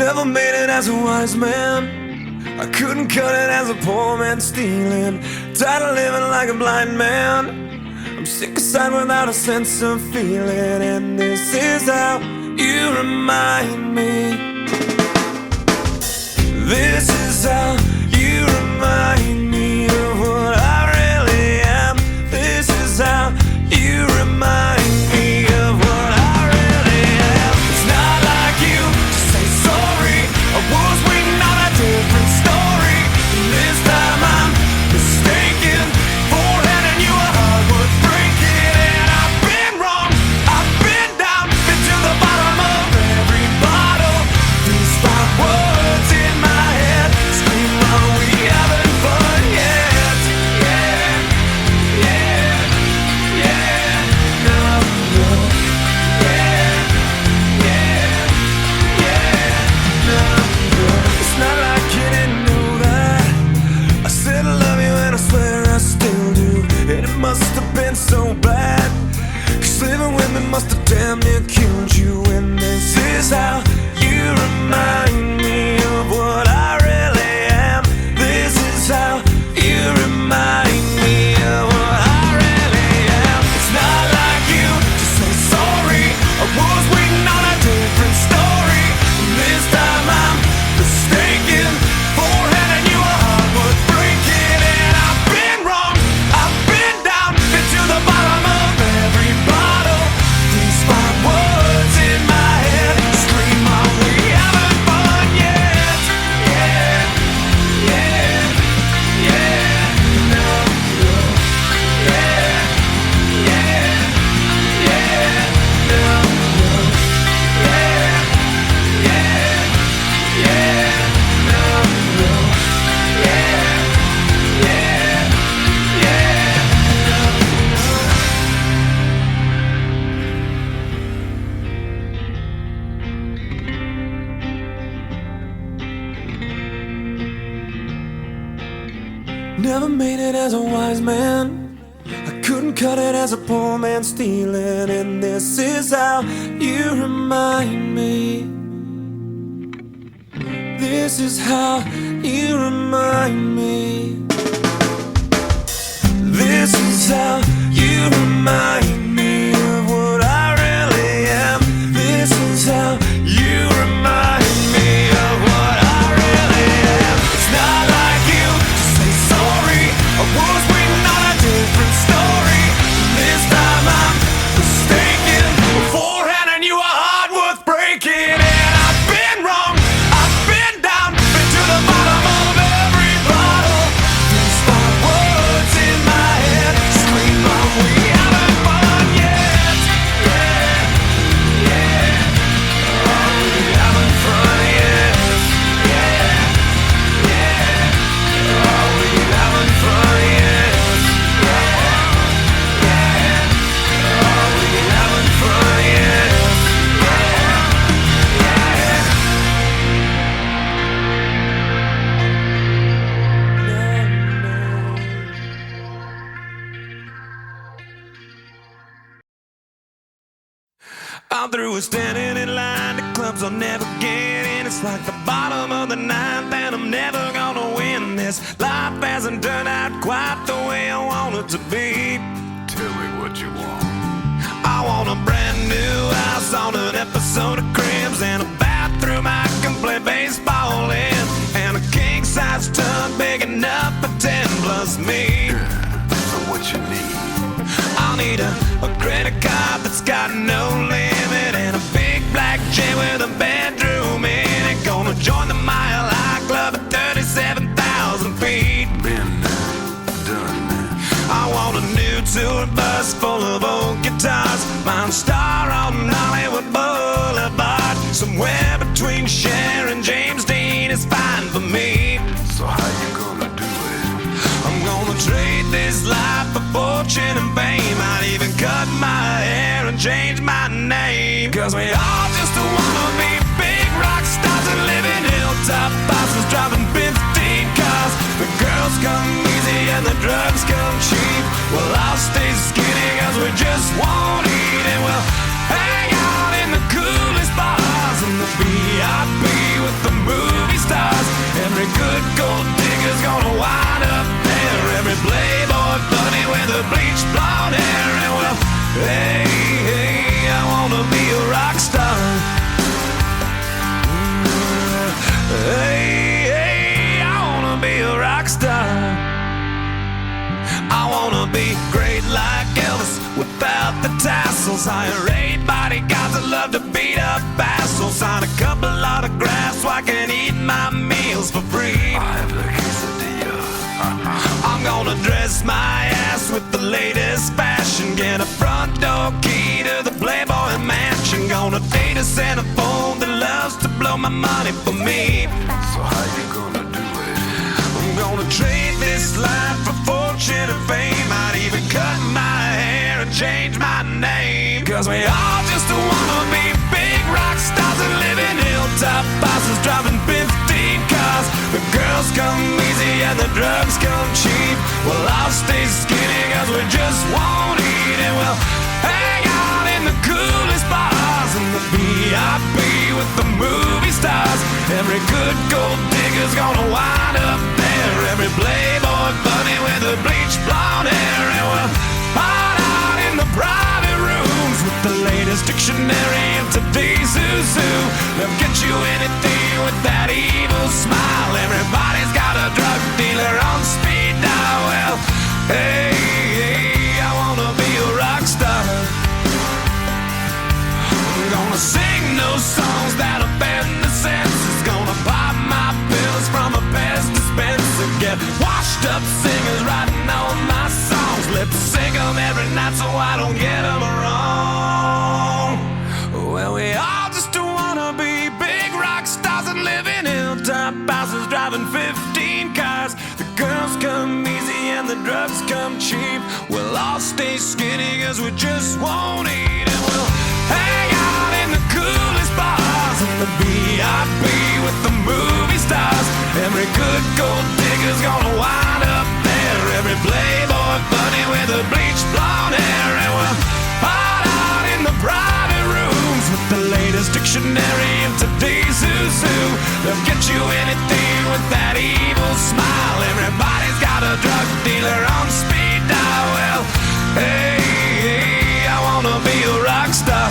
Never made it as a wise man. I couldn't cut it as a poor man stealing. Tired of living like a blind man. I'm sick aside without a sense of feeling. And this is how you remind me. This is how you remind me of what I really am. This is how you remind me of what I really am. It's not like you to say sorry. I was waiting on a different story. This time I'm mistaken for handing you a heart worth breaking. And I've been wrong, I've been down, been to the bottom of every bottle. These 5 words in my head scream, are we having fun yet? Yeah, yeah, yeah, no, no. Yeah, yeah, yeah, no, no. It's not like you didn't know that I said I love you and I swear I still do. And it must have been so bad, 'cause living with me must have damn near killed you. And this is how you remind me of what I really am. This is how you remind me of what I really am. It's not like you to say sorry. I was waiting on a different story. This time I'm mistaken for handing you a heart worth breaking. And I've been wrong, I've been down, been to the bottom of every bottle. These 5 words in my head scream, are we having fun yet? Yeah, yeah, yeah, no, no. Yeah, yeah, yeah, no, no. Yeah, yeah, yeah, no, no. Yeah, yeah, yeah, no, no. Never made it as a wise man. I couldn't cut it as a poor man stealing. And this is how you remind me. This is how you remind me. This is how you remind me of what I really am. This is how you remind me of what I really am. It's not like you to say sorry. I was waiting on a I'm through with standing in line to clubs I'll never get in. It's like the bottom of the ninth and I'm never gonna win this. Life hasn't turned out quite the way I want it to be. Tell me what you want. I want a brand new house on an episode of Cribs, and a bathroom I can play baseball in, and a king-size tub big enough for 10 plus me. So what you need? I'll need a credit card that's got no limit, and a big black jet with a bedroom in it. Gonna join the Mile High Club at 37,000 feet. Been done. I want a new tour bus full of old guitars, mine star on Hollywood Boulevard. Somewhere between Cher and James Dean is fine for me. So how you gonna do it? I'm gonna trade this life for fortune and fame. I'd even cut my hair and change my name. Cause we all just wanna be big rock stars and live in hilltop houses, driving 15 cars. The girls come easy and the drugs come cheap. Well, I'll stay skinny cause we just won't eat, and we'll hang out in the coolest bars in the VIP with the movie stars. Every good gold digger's gonna wind up there. Every playboy bunny with the bleached blonde hair. And well, hey, hey, I wanna be a rock star. Hey, hey, I wanna be a rock star. I wanna be great like Elvis without the tassels. Hire 8 bodyguards that love to beat up assholes. Sign a couple autographs so I can eat my meals for free. I have the quesadilla. I'm gonna dress my ass with the latest fashion, get a front door key to the Playboy Mansion. Gonna date a centerfold that loves to blow my money for me. So how you gonna do it? I'm gonna trade this life for fortune and fame. I'd even cut my hair and change my name. Cause we all just wanna be big rock stars and live in hilltop houses, driving 15 cars. The girls come easy and the drugs come cheap. Well, I'll stay skinny cause we just won't eat, and we'll hang out in the coolest bars in the VIP with the movie stars. Every good gold digger's gonna wind up there. Every playboy bunny with the bleached blonde hair. And we'll hide out in the private rooms with the latest dictionary of today's who's who. They'll get you anything with that evil smile. Everybody's got a drug dealer on speed dial. Well, hey, hey, I wanna be a rock star. I'm gonna sing those songs that offend the senses. Gonna pop my pills from a Pez dispenser. Get washed up singers writing all my songs. Lip sync them every night so I don't get them wrong. Well, we all just wanna be big rock stars and live in hilltop houses, driving 15 cars. The girls come easy and the drugs come cheap. We'll all stay skinny cause we just won't eat, and we'll hang out in the coolest bars in the VIP with the movie stars. Every good gold digger's gonna wind up there. Every playboy bunny with the bleached blonde hair. And we'll hide out in the private rooms with the latest dictionary of today's who's who. They'll get you anything with that evil smile. Everybody's got a drug dealer on speed dial. Well, hey, hey, I wanna be a rock star.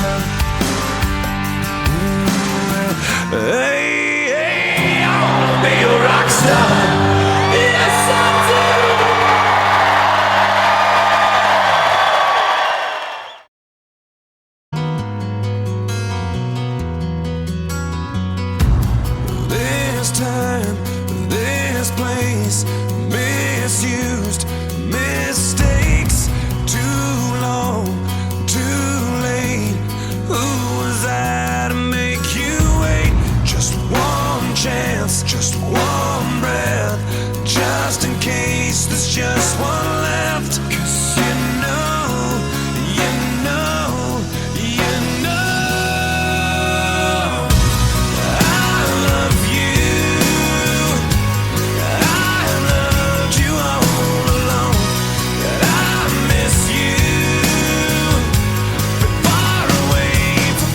Hey, hey, I wanna be a rock star. Yes, I do. This time, this place, misused, mistakes, too long, too late. Who was I to make you wait? Just one chance, just one breath, just in case there's just one left. 'Cause you know, you know, you know I love you. I loved you all along, but I miss you. Been far away for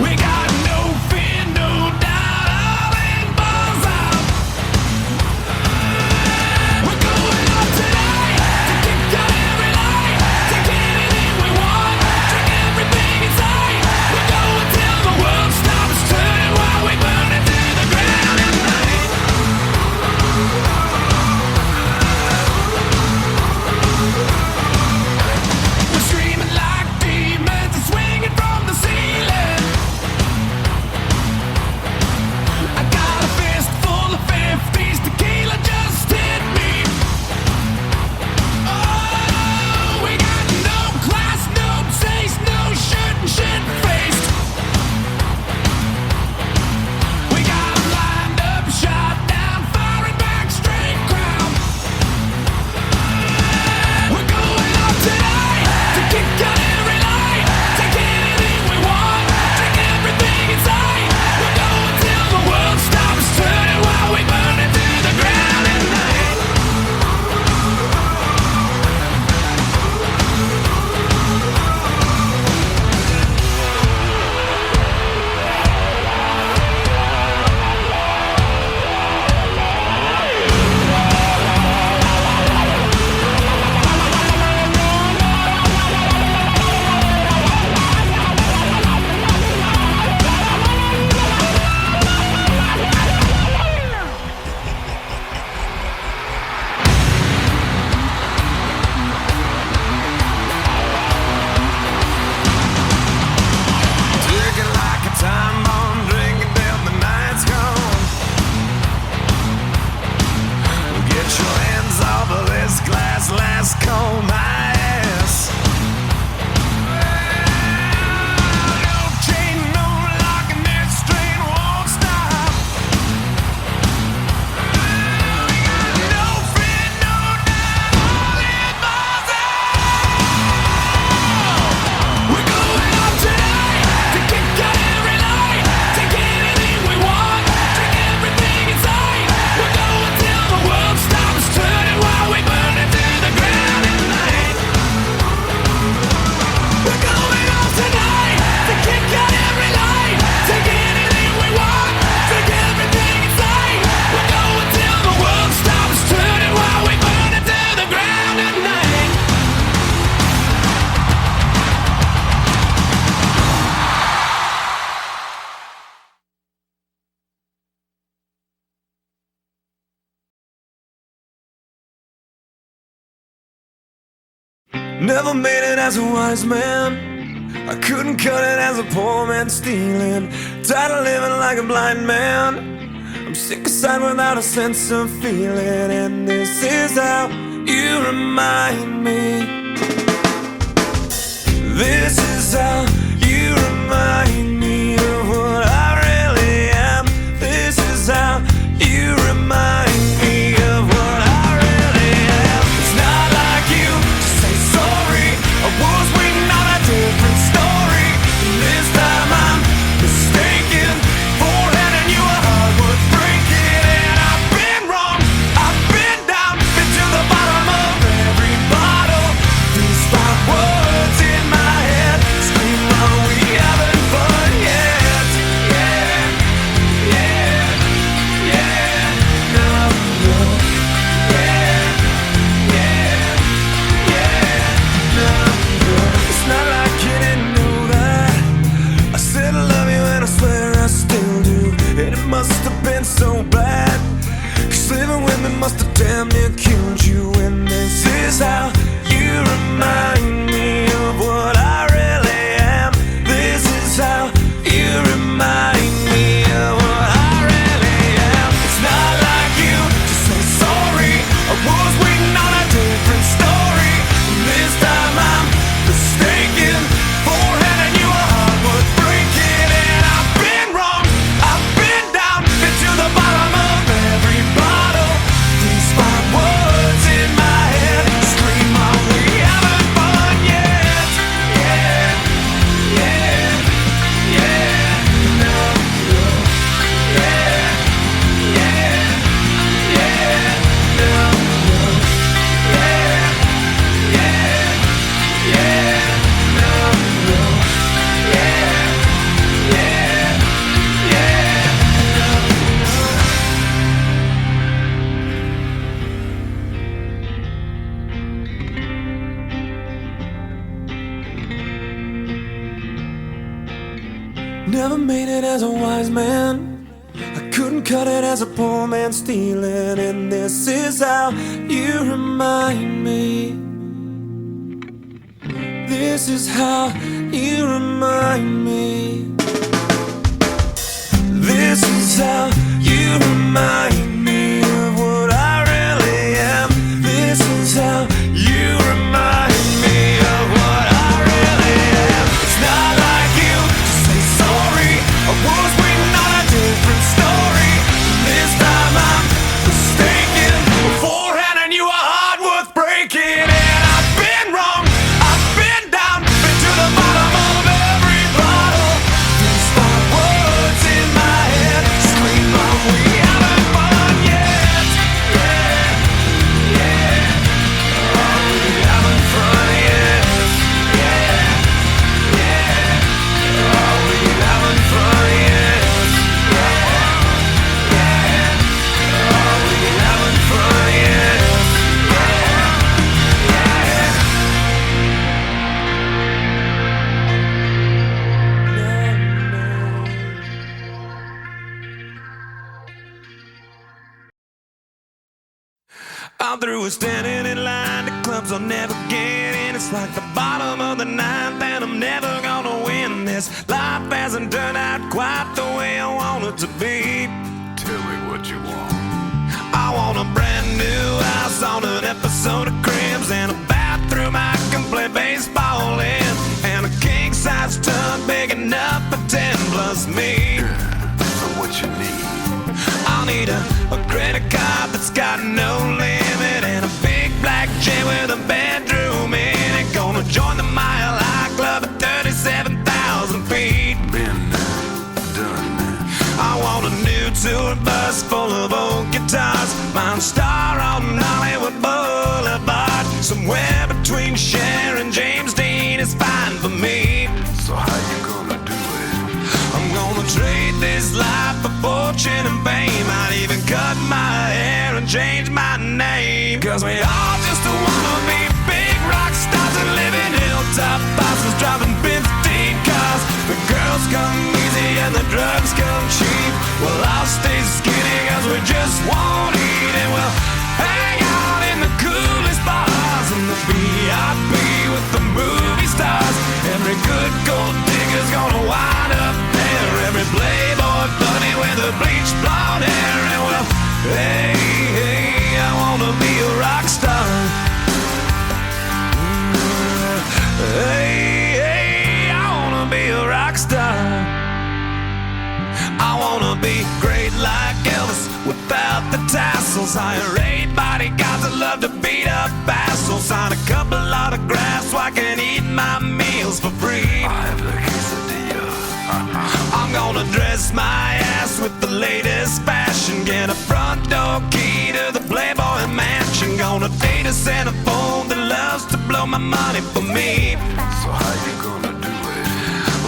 We got no fear, no doubt, all in balls out. We're going out tonight to kick out every light, take anything we want, drink everything inside. We're going till the world stops turning while we burn it to the ground at night. We're screaming like demons and swinging from the ceiling. I got a fist full of 50s, tequila just hit me. Oh, we got no class, no taste, no shirt and shit-faced. We got 'em lined up, shot down, firing back straight crowd. We're going out tonight to kick out every light, take anything we want, drink everything inside. We're going till the world stops turning while we burn it to the ground at night. Ticking like a time bomb, drinking till the night's gone. Get your hands off of this glass, last call my ass. No chain, no lock, and this train won't stop. No fear, no doubt, all in balls out. We're going out tonight to kick out every light, take anything we want, drink everything inside. We're going till the world stops turning while we burn it to the ground at night. We're going out tonight to kick out every light, take anything we want, drink everything inside. We're going till the world stops turning while we burn it to the ground at night. Never made it as a wise man, I couldn't cut it as a poor man stealing. Tired of living like a blind man, I'm sick aside without a sense of feeling. And this is how you remind me. This is how you remind me of what I really am. This is how you remind me of what I really am. It's not like you to say sorry, I was waiting on a different story. This time I'm mistaken for handing you a heart worth breaking. And I've been wrong, I've been down, been to the bottom of every bottle. These 5 words in my head scream, are we having fun made it as a wise man. I couldn't cut it as a poor man stealing. And this is how you remind me. This is how you remind me. This is how you remind me of what I really am. This is how you remind me of what I really am. It's not like you to say sorry. I was waiting on a different story. This time I'm mistaken. Beforehand I knew a heart worth breaking. And I've been wrong, I've been down, been to the bottom of every bottle. These five words in my head scream out, we haven't fun yet. Yeah, yeah. Oh, we haven't fun yet. Yeah, yeah. Oh, we haven't fun yet. Yeah, yeah. Oh, we haven't fun yet. I'm through with standing in line to clubs I'll never get in. It's like the bottom of the ninth and I'm never gonna win this. Life hasn't turned out quite the way I want it to be. Tell me what you want. I want a brand new house on an episode of Cribs, and a bathroom I can play baseball in, and a king-size tub big enough for 10 plus me. So what you need? I'll need a credit card that's got no limit, and a big black jet with a bedroom in it. Gonna join the Mile High Club at 37,000 feet. Been done. I want a new tour bus full of old guitars, Mine Star on Hollywood Boulevard. Somewhere between Cher and James Dean is fine for me. So how you gonna do it? I'm gonna trade this life for fortune and fame. I'd even cut my hair and change my name. Cause we all just wanna be big rock stars and live in hilltop houses, driving 15 cars. The girls come easy and the drugs come cheap. Well, I'll stay skinny cause we just won't eat, and we'll hang out in the coolest bars in the VIP with the movie stars. Every good gold digger's gonna wind up there. Every playboy bunny with the bleached blonde hair. And well, hey, hey, I wanna be a rock star. Hey, hey, I wanna be a rock star. I wanna be great like Elvis without the tassels. Hire 8 bodyguards that love to beat up assholes. Sign a couple autographs so I can eat my meals for free. I have a quesadilla. I'm gonna dress my ass with the latest fashion. Get a front door key to the Playboy Mansion. Gonna date a centerfold that loves to blow my money for me. So how you gonna do it?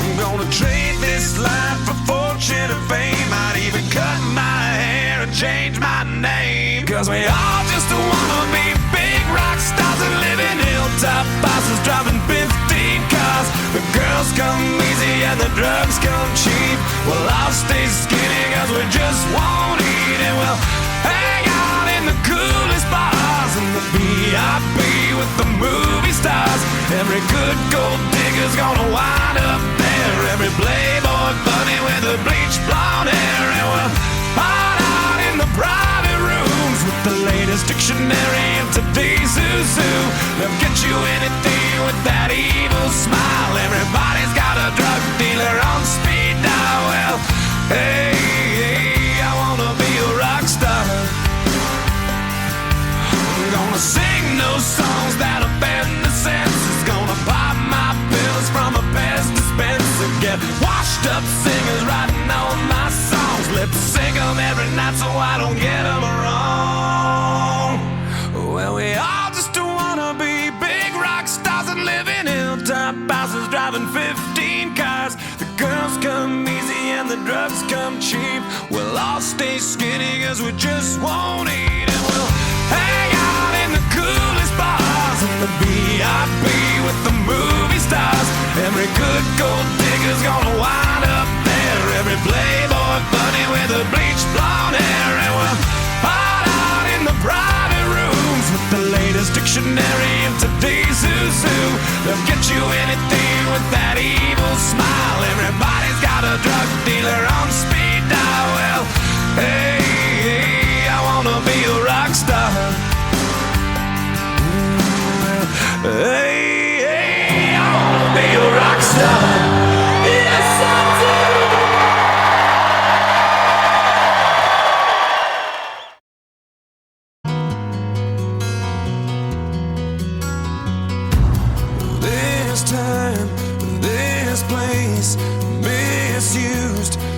I'm gonna trade this life for fortune and fame. I'd even cut my hair and change my name. Cause we all just wanna be big rock stars and live in hilltop houses, driving 15 cars. The girls come easy and the drugs come cheap. Well, I'll stay skinny cause we just won't eat, and we'll hang out in the coolest bars in the VIP with the movie stars. Every good gold digger's gonna wind up there. Every playboy bunny with the bleached blonde hair. And we'll hide out in the private rooms with the latest dictionary of today's zoo. They'll get you anything with that evil smile. Everybody's got a drug dealer on speed dial. Well, hey, hey, I wanna be a rock star. I'm gonna sing those songs that offend the senses. Gonna pop my pills from a Pez dispenser. Get washed up singers writing all my songs. Lip sync them every night so I don't get them wrong. Well, we all just wanna be big rock stars and live in hilltop houses, driving 15 cars. The girls come easy and the drugs come cheap. We'll all stay skinny cause we just won't eat, and we'll hang out in the coolest bars in the VIP with the movie stars. Every good gold digger's gonna wind up there. used